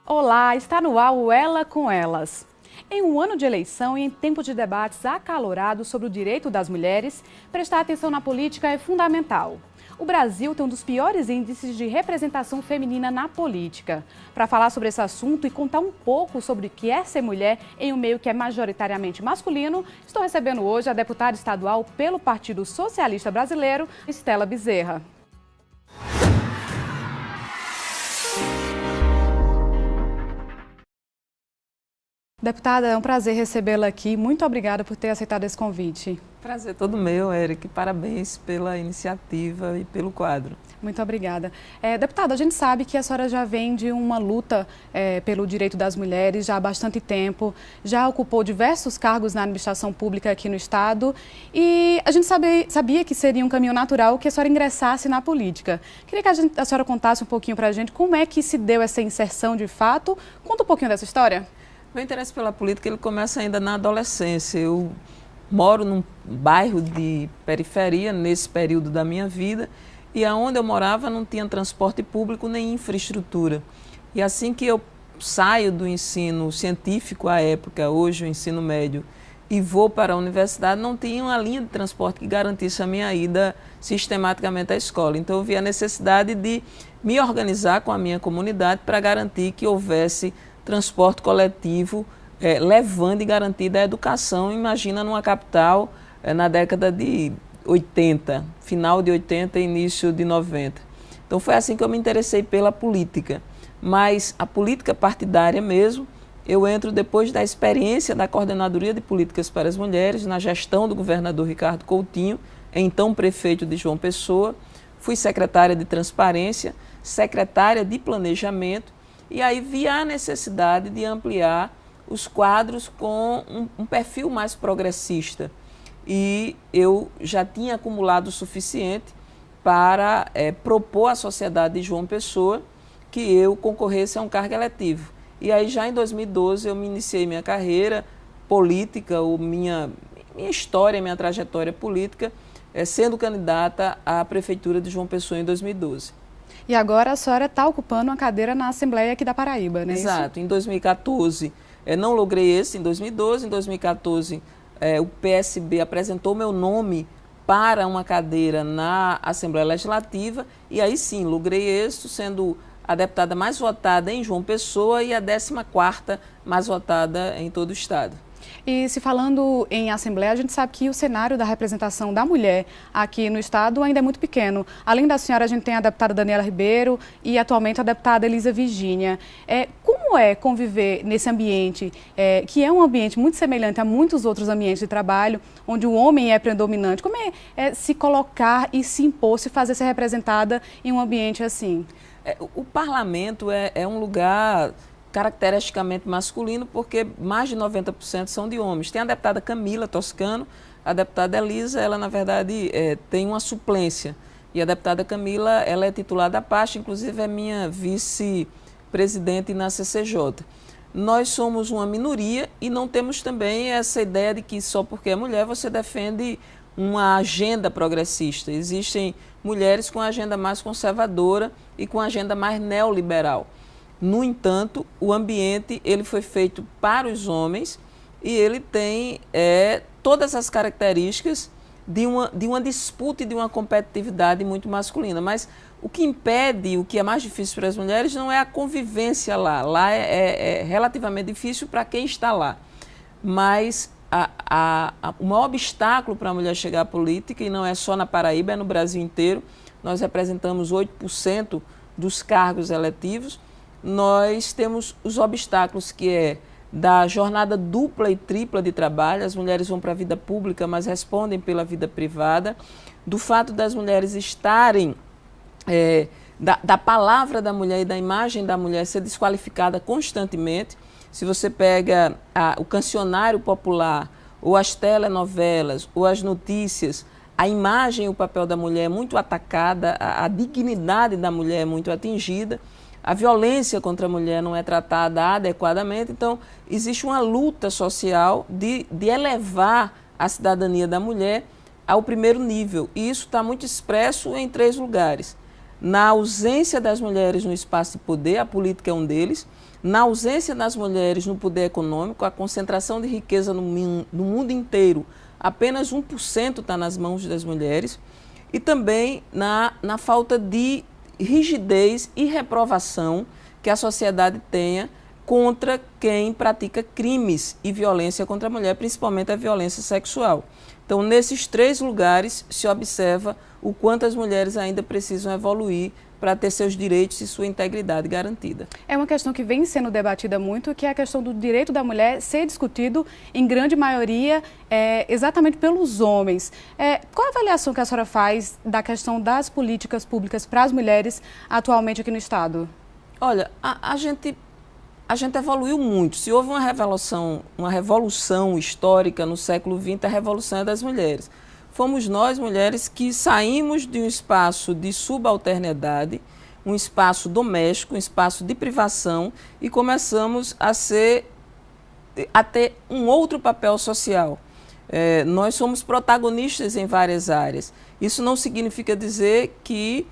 Olá, está no ar o Ela com Elas. Em um ano de eleição e em tempo de debates acalorados sobre o direito das mulheres, prestar atenção na política é fundamental. O Brasil tem um dos piores índices de representação feminina na política. Para falar sobre esse assunto e contar um pouco sobre o que é ser mulher em um meio que é majoritariamente masculino, estou recebendo hoje a deputada estadual pelo Partido Socialista Brasileiro, Estela Bezerra. Deputada, é um prazer recebê-la aqui. Muito obrigada por ter aceitado esse convite. Prazer todo meu, Eric. Parabéns pela iniciativa e pelo quadro. Muito obrigada. Deputada, a gente sabe que a senhora já vem de uma luta pelo direito das mulheres já há bastante tempo, já ocupou diversos cargos na administração pública aqui no Estado e a gente sabia que seria um caminho natural que a senhora ingressasse na política. Queria que a senhora contasse um pouquinho para a gente como é que se deu essa inserção de fato. Conta um pouquinho dessa história. Meu interesse pela política ele começa ainda na adolescência. Eu moro num bairro de periferia nesse período da minha vida e aonde eu morava não tinha transporte público nem infraestrutura. E assim que eu saio do ensino científico à época, hoje o ensino médio, e vou para a universidade, não tinha uma linha de transporte que garantisse a minha ida sistematicamente à escola. Então eu vi a necessidade de me organizar com a minha comunidade para garantir que houvesse transporte coletivo, levando e garantindo a educação. Imagina numa capital na década de 80, final de 80 e início de 90. Então foi assim que eu me interessei pela política. Mas a política partidária mesmo, eu entro depois da experiência da Coordenadoria de Políticas para as Mulheres, na gestão do governador Ricardo Coutinho, então prefeito de João Pessoa. Fui secretária de Transparência, secretária de Planejamento, e aí vi a necessidade de ampliar os quadros com um perfil mais progressista. E eu já tinha acumulado o suficiente para propor à sociedade de João Pessoa que eu concorresse a um cargo eletivo. E aí já em 2012 eu me iniciei minha carreira política, minha história, minha trajetória política, sendo candidata à Prefeitura de João Pessoa em 2012. E agora a senhora está ocupando uma cadeira na Assembleia aqui da Paraíba, né? Exato. Em 2014, não logrei esse, em 2012. Em 2014, o PSB apresentou meu nome para uma cadeira na Assembleia Legislativa e aí sim, logrei êxito, sendo a deputada mais votada em João Pessoa e a 14ª mais votada em todo o Estado. E se falando em Assembleia, a gente sabe que o cenário da representação da mulher aqui no Estado ainda é muito pequeno. Além da senhora, a gente tem a deputada Daniela Ribeiro e atualmente a deputada Elisa Virgínia. Como é conviver nesse ambiente, que é um ambiente muito semelhante a muitos outros ambientes de trabalho, onde o homem é predominante? Como é se colocar e se impor, se fazer ser representada em um ambiente assim? O parlamento é um lugar caracteristicamente masculino, porque mais de 90% são de homens. Tem a deputada Camila Toscano, a deputada Elisa, ela na verdade tem uma suplência, e a deputada Camila, ela é titular da pasta, inclusive é minha vice-presidente na CCJ. Nós somos uma minoria e não temos também essa ideia de que só porque é mulher você defende uma agenda progressista. Existem mulheres com agenda mais conservadora e com agenda mais neoliberal. No entanto, o ambiente ele foi feito para os homens e ele tem todas as características de uma disputa e de uma competitividade muito masculina. Mas o que impede, o que é mais difícil para as mulheres não é a convivência lá. Lá é relativamente difícil para quem está lá. Mas o maior obstáculo para a mulher chegar à política, e não é só na Paraíba, é no Brasil inteiro, nós representamos 8% dos cargos eletivos. Nós temos os obstáculos que é da jornada dupla e tripla de trabalho, as mulheres vão para a vida pública, mas respondem pela vida privada, do fato das mulheres estarem, da palavra da mulher e da imagem da mulher ser desqualificada constantemente. Se você pega o cancionário popular, ou as telenovelas, ou as notícias, a imagem e o papel da mulher é muito atacada, a dignidade da mulher é muito atingida. A violência contra a mulher não é tratada adequadamente, então existe uma luta social de elevar a cidadania da mulher ao primeiro nível. E isso está muito expresso em 3 lugares. na ausência das mulheres no espaço de poder, a política é um deles, na ausência das mulheres no poder econômico, a concentração de riqueza no mundo inteiro, apenas 1% está nas mãos das mulheres, e também na falta de rigidez e reprovação que a sociedade tenha contra quem pratica crimes e violência contra a mulher, principalmente a violência sexual. Então, nesses 3 lugares se observa o quanto as mulheres ainda precisam evoluir para ter seus direitos e sua integridade garantida. É uma questão que vem sendo debatida muito, que é a questão do direito da mulher ser discutido, em grande maioria, exatamente pelos homens. Qual a avaliação que a senhora faz da questão das políticas públicas para as mulheres atualmente aqui no Estado? Olha, a gente evoluiu muito. Se houve uma revolução histórica no século XX, a revolução é das mulheres. Fomos nós, mulheres, que saímos de um espaço de subalternidade, um espaço doméstico, um espaço de privação, e começamos a ter um outro papel social. Nós somos protagonistas em várias áreas. Isso não significa dizer que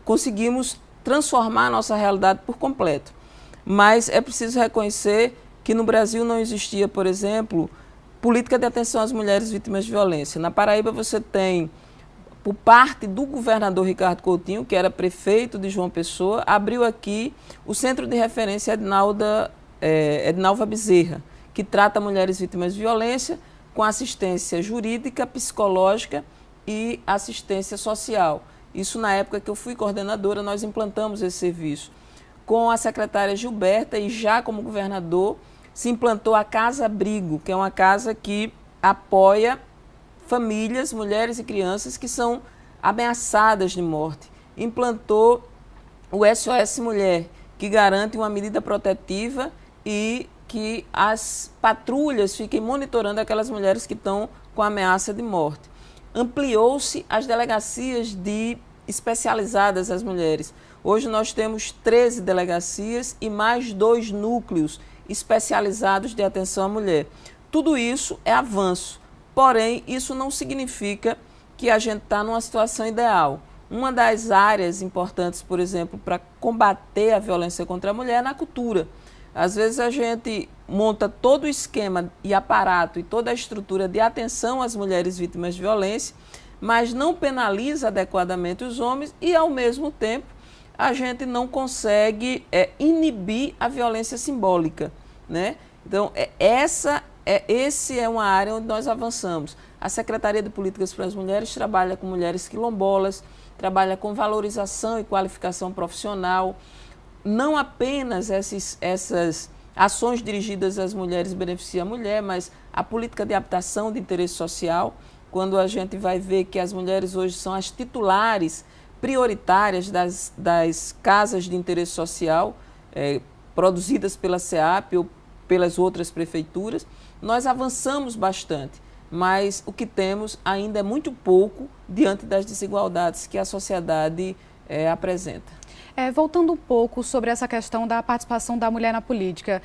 conseguimos transformar a nossa realidade por completo. Mas é preciso reconhecer que no Brasil não existia, por exemplo, política de atenção às mulheres vítimas de violência. Na Paraíba você tem, por parte do governador Ricardo Coutinho, que era prefeito de João Pessoa, abriu aqui o Centro de Referência Ednalva Bezerra, que trata mulheres vítimas de violência com assistência jurídica, psicológica e assistência social. Isso na época que eu fui coordenadora, nós implantamos esse serviço. Com a secretária Gilberta e já como governador, se implantou a Casa Abrigo, que é uma casa que apoia famílias, mulheres e crianças que são ameaçadas de morte. Implantou o SOS Mulher, que garante uma medida protetiva e que as patrulhas fiquem monitorando aquelas mulheres que estão com ameaça de morte. Ampliou-se as delegacias especializadas às mulheres. Hoje nós temos 13 delegacias e mais 2 núcleos especializados de atenção à mulher. Tudo isso é avanço, porém isso não significa que a gente está numa situação ideal. Uma das áreas importantes, por exemplo, para combater a violência contra a mulher é na cultura. Às vezes a gente monta todo o esquema e aparato e toda a estrutura de atenção às mulheres vítimas de violência, mas não penaliza adequadamente os homens e, ao mesmo tempo, a gente não consegue inibir a violência simbólica, né? Então, esse é uma área onde nós avançamos. A Secretaria de Políticas para as Mulheres trabalha com mulheres quilombolas, trabalha com valorização e qualificação profissional. Não apenas essas ações dirigidas às mulheres beneficiam a mulher, mas a política de habitação de interesse social, quando a gente vai ver que as mulheres hoje são as titulares prioritárias das casas de interesse social produzidas pela SEAP ou pelas outras prefeituras, nós avançamos bastante, mas o que temos ainda é muito pouco diante das desigualdades que a sociedade apresenta. Voltando um pouco sobre essa questão da participação da mulher na política,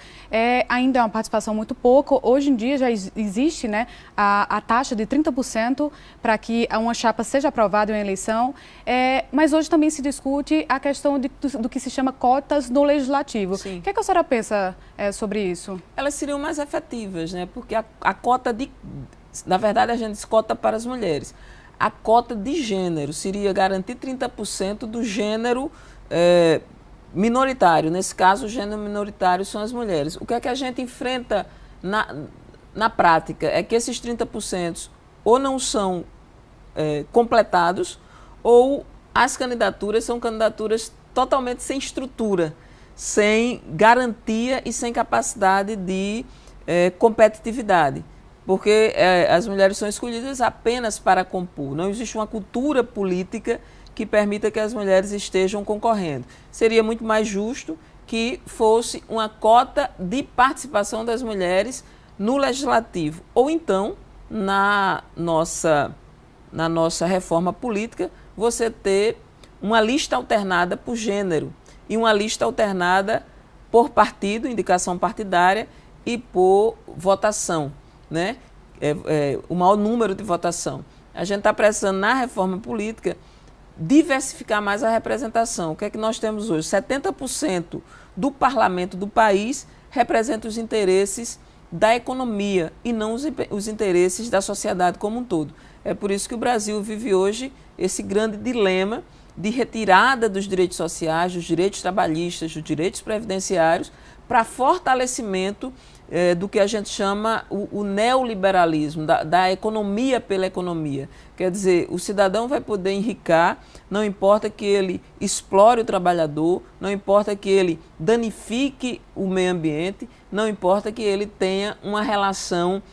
ainda é uma participação muito pouco. Hoje em dia já existe, né, a taxa de 30% para que uma chapa seja aprovada em uma eleição, mas hoje também se discute a questão do que se chama cotas no legislativo. Sim. O que a senhora pensa sobre isso? Elas seriam mais efetivas, né, porque a cota na verdade a gente diz cota para as mulheres. A cota de gênero seria garantir 30% do gênero minoritário. Nesse caso, o gênero minoritário são as mulheres. O que é que a gente enfrenta na prática? É que esses 30% ou não são completados, ou as candidaturas são candidaturas totalmente sem estrutura, sem garantia e sem capacidade de competitividade. Porque as mulheres são escolhidas apenas para compor. Não existe uma cultura política que permita que as mulheres estejam concorrendo. Seria muito mais justo que fosse uma cota de participação das mulheres no legislativo. Ou então, na nossa reforma política, você ter uma lista alternada por gênero e uma lista alternada por partido, indicação partidária, e por votação, né? O maior número de votação. A gente está precisando, na reforma política, diversificar mais a representação. O que é que nós temos hoje? 70% do parlamento do país representa os interesses da economia e não os interesses da sociedade como um todo. É por isso que o Brasil vive hoje esse grande dilema de retirada dos direitos sociais, dos direitos trabalhistas, dos direitos previdenciários, para fortalecimento do que a gente chama o neoliberalismo, da economia pela economia. Quer dizer, o cidadão vai poder enricar, não importa que ele explore o trabalhador, não importa que ele danifique o meio ambiente, não importa que ele tenha uma relação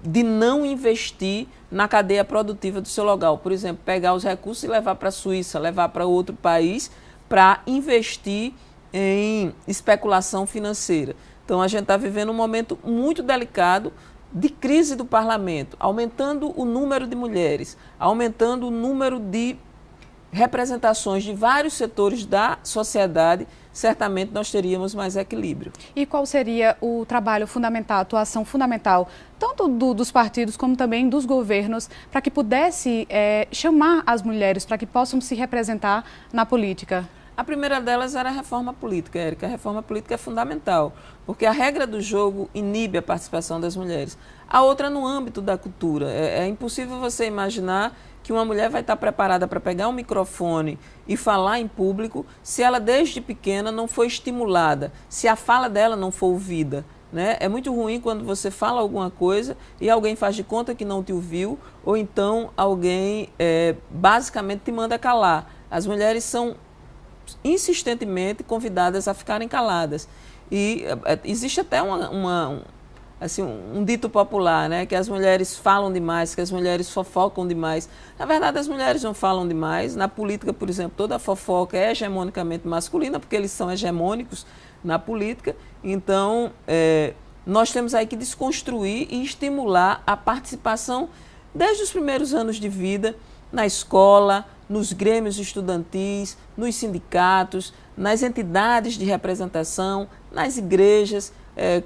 de não investir na cadeia produtiva do seu local. Por exemplo, pegar os recursos e levar para a Suíça, levar para outro país para investir em especulação financeira. Então, a gente está vivendo um momento muito delicado de crise do parlamento, aumentando o número de mulheres, aumentando o número de representações de vários setores da sociedade, certamente nós teríamos mais equilíbrio. E qual seria o trabalho fundamental, a atuação fundamental, tanto dos partidos como também dos governos, para que pudesse chamar as mulheres, para que possam se representar na política? A primeira delas era a reforma política, Érica. A reforma política é fundamental, porque a regra do jogo inibe a participação das mulheres. A outra no âmbito da cultura. É impossível você imaginar que uma mulher vai estar preparada para pegar um microfone e falar em público se ela desde pequena não foi estimulada, se a fala dela não for ouvida. Né? É muito ruim quando você fala alguma coisa e alguém faz de conta que não te ouviu, ou então alguém basicamente te manda calar. As mulheres são insistentemente convidadas a ficarem caladas. E existe até um dito popular, né, que as mulheres falam demais, que as mulheres fofocam demais. Na verdade, as mulheres não falam demais. Na política, por exemplo, toda a fofoca é hegemonicamente masculina, porque eles são hegemônicos na política. Então, nós temos aí que desconstruir e estimular a participação desde os primeiros anos de vida, na escola, nos grêmios estudantis, nos sindicatos, nas entidades de representação, nas igrejas.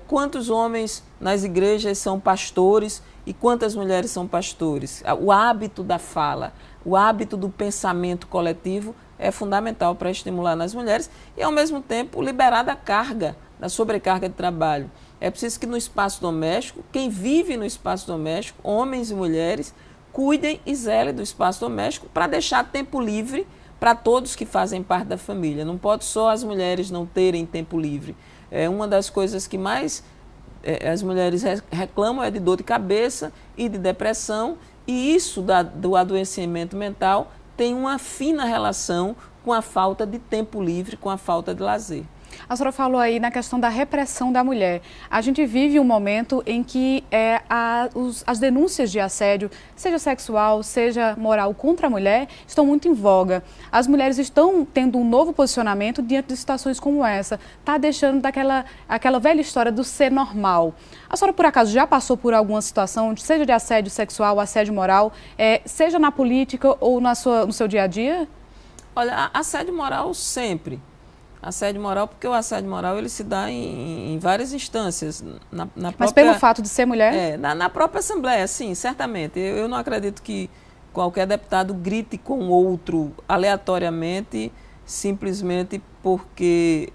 Quantos homens nas igrejas são pastores e quantas mulheres são pastores? O hábito da fala, o hábito do pensamento coletivo é fundamental para estimular nas mulheres e, ao mesmo tempo, liberar da carga, da sobrecarga de trabalho. É preciso que no espaço doméstico, quem vive no espaço doméstico, homens e mulheres, cuidem e zelem do espaço doméstico para deixar tempo livre para todos que fazem parte da família. Não pode só as mulheres não terem tempo livre. Uma das coisas que mais as mulheres reclamam é de dor de cabeça e de depressão, e isso do adoecimento mental tem uma fina relação com a falta de tempo livre, com a falta de lazer. A senhora falou aí na questão da repressão da mulher. A gente vive um momento em que as denúncias de assédio, seja sexual, seja moral contra a mulher, estão muito em voga. As mulheres estão tendo um novo posicionamento diante de situações como essa. Está deixando aquela velha história do ser normal. A senhora, por acaso, já passou por alguma situação, seja de assédio sexual, assédio moral, seja na política ou no seu dia a dia? Olha, assédio moral sempre. Assédio moral, porque o assédio moral ele se dá em várias instâncias. Mas pelo fato de ser mulher? Na própria Assembleia, sim, certamente. Eu não acredito que qualquer deputado grite com outro aleatoriamente, simplesmente porque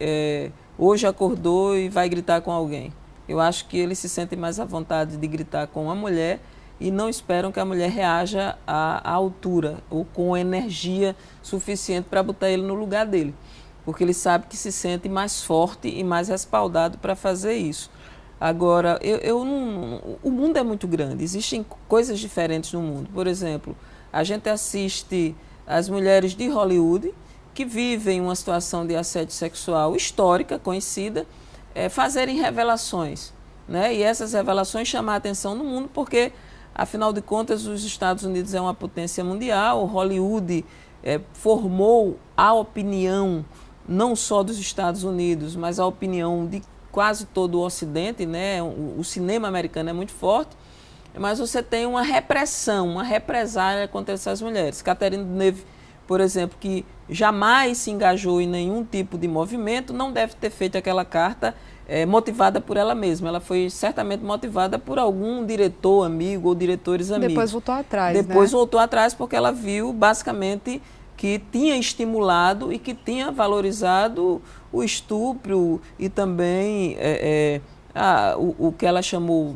hoje acordou e vai gritar com alguém. Eu acho que eles se sentem mais à vontade de gritar com uma mulher e não esperam que a mulher reaja à altura ou com energia suficiente para botar ele no lugar dele. Porque ele sabe que se sente mais forte e mais respaldado para fazer isso. Agora, o mundo é muito grande, existem coisas diferentes no mundo. Por exemplo, a gente assiste as mulheres de Hollywood que vivem uma situação de assédio sexual histórica, conhecida, fazerem revelações. Né? E essas revelações chamam a atenção no mundo porque, afinal de contas, os Estados Unidos é uma potência mundial, Hollywood formou a opinião não só dos Estados Unidos, mas a opinião de quase todo o Ocidente, né? O cinema americano é muito forte, mas você tem uma repressão, uma represália contra essas mulheres. Catherine Deneuve, por exemplo, que jamais se engajou em nenhum tipo de movimento, não deve ter feito aquela carta motivada por ela mesma. Ela foi certamente motivada por algum diretor amigo ou diretores amigos. Depois voltou atrás, Depois voltou atrás porque ela viu, basicamente, que tinha estimulado e que tinha valorizado o estupro e também o que ela chamou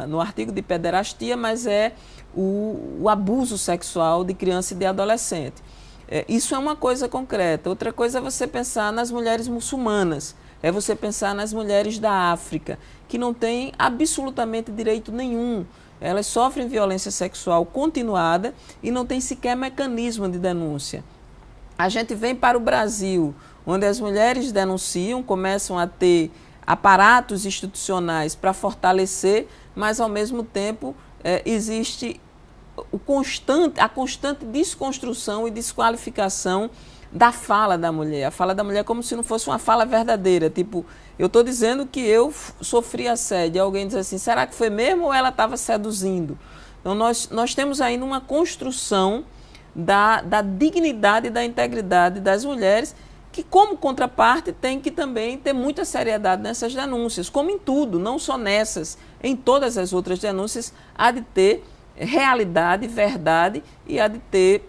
no artigo de pederastia, mas é o abuso sexual de criança e de adolescente. Isso é uma coisa concreta. Outra coisa é você pensar nas mulheres muçulmanas, é você pensar nas mulheres da África, que não têm absolutamente direito nenhum. Elas sofrem violência sexual continuada e não tem sequer mecanismo de denúncia. A gente vem para o Brasil, onde as mulheres denunciam, começam a ter aparatos institucionais para fortalecer, mas ao mesmo tempo existe a constante desconstrução e desqualificação da fala da mulher. A fala da mulher como se não fosse uma fala verdadeira. Tipo, eu estou dizendo que eu sofri assédio. Alguém diz assim, será que foi mesmo ou ela estava seduzindo? Então, nós temos ainda uma construção da dignidade e da integridade das mulheres que, como contraparte, tem que também ter muita seriedade nessas denúncias, como em tudo, não só nessas, em todas as outras denúncias, há de ter realidade, verdade e há de ter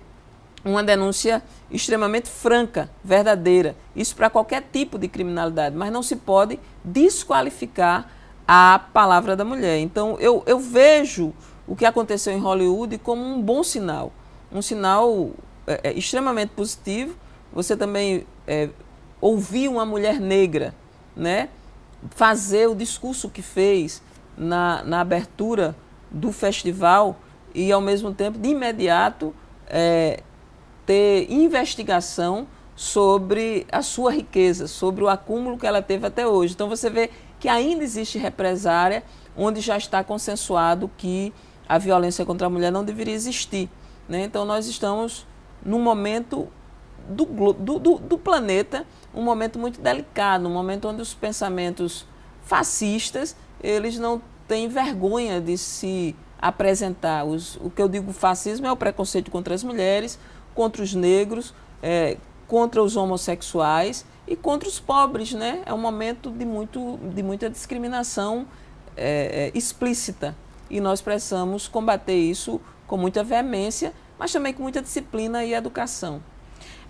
uma denúncia extremamente franca, verdadeira. Isso para qualquer tipo de criminalidade, mas não se pode desqualificar a palavra da mulher. Então, eu vejo o que aconteceu em Hollywood como um bom sinal, um sinal extremamente positivo. Você também ouvir uma mulher negra, né, fazer o discurso que fez na abertura do festival e, ao mesmo tempo, de imediato, ter investigação sobre a sua riqueza, sobre o acúmulo que ela teve até hoje. Então, você vê que ainda existe represária onde já está consensuado que a violência contra a mulher não deveria existir, né? Então, nós estamos num momento do planeta, um momento muito delicado, um momento onde os pensamentos fascistas, eles não têm vergonha de se apresentar. O que eu digo fascismo é o preconceito contra as mulheres, contra os negros, contra os homossexuais e contra os pobres, né? É um momento de muita discriminação explícita e nós precisamos combater isso com muita veemência, mas também com muita disciplina e educação.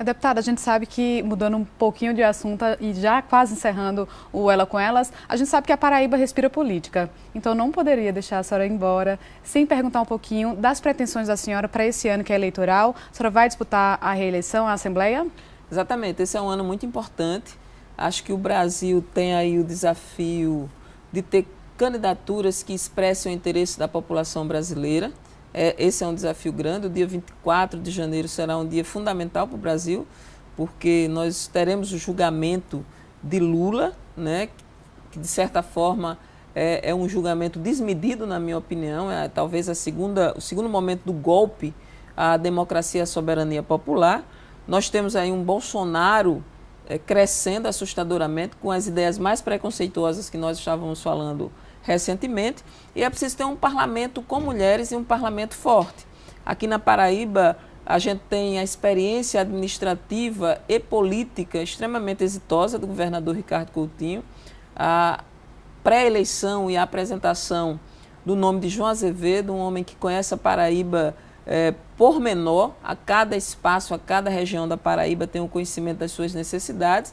Deputada, a gente sabe que, mudando um pouquinho de assunto e já quase encerrando o Ela com Elas, a gente sabe que a Paraíba respira política. Então, não poderia deixar a senhora ir embora sem perguntar um pouquinho das pretensões da senhora para esse ano que é eleitoral. A senhora vai disputar a reeleição à Assembleia? Exatamente, esse é um ano muito importante. Acho que o Brasil tem aí o desafio de ter candidaturas que expressem o interesse da população brasileira. Esse é um desafio grande. O dia 24 de janeiro será um dia fundamental para o Brasil, porque nós teremos o julgamento de Lula, né, que de certa forma é um julgamento desmedido, na minha opinião. Talvez o segundo momento do golpe à democracia e à soberania popular. Nós temos aí um Bolsonaro crescendo assustadoramente com as ideias mais preconceituosas que nós estávamos falando recentemente, e é preciso ter um parlamento com mulheres e um parlamento forte. Aqui na Paraíba, a gente tem a experiência administrativa e política extremamente exitosa do governador Ricardo Coutinho, a pré-eleição e a apresentação do nome de João Azevedo, um homem que conhece a Paraíba por menor, a cada espaço, a cada região da Paraíba tem um conhecimento das suas necessidades.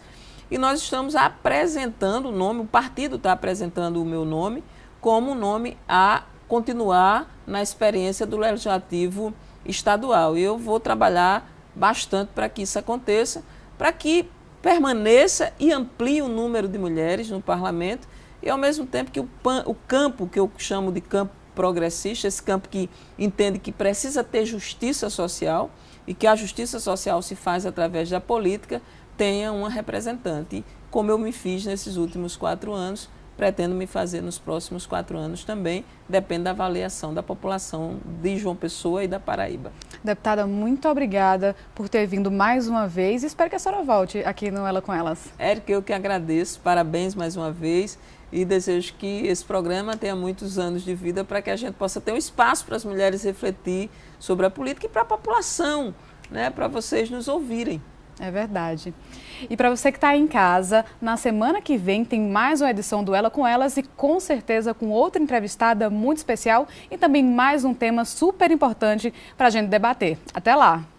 E nós estamos apresentando o nome, o partido está apresentando o meu nome como um nome a continuar na experiência do Legislativo Estadual. E eu vou trabalhar bastante para que isso aconteça, para que permaneça e amplie o número de mulheres no parlamento e, ao mesmo tempo, que o campo que eu chamo de campo progressista, esse campo que entende que precisa ter justiça social e que a justiça social se faz através da política, tenha uma representante. Como eu me fiz nesses últimos 4 anos, pretendo me fazer nos próximos 4 anos também, depende da avaliação da população de João Pessoa e da Paraíba. Deputada, muito obrigada por ter vindo mais uma vez e espero que a senhora volte aqui no Ela com Elas. Érica, eu que agradeço, parabéns mais uma vez e desejo que esse programa tenha muitos anos de vida para que a gente possa ter um espaço para as mulheres refletir sobre a política e para a população, né, para vocês nos ouvirem. É verdade. E para você que está aí em casa, na semana que vem tem mais uma edição do Ela com Elas e com certeza com outra entrevistada muito especial e também mais um tema super importante para a gente debater. Até lá!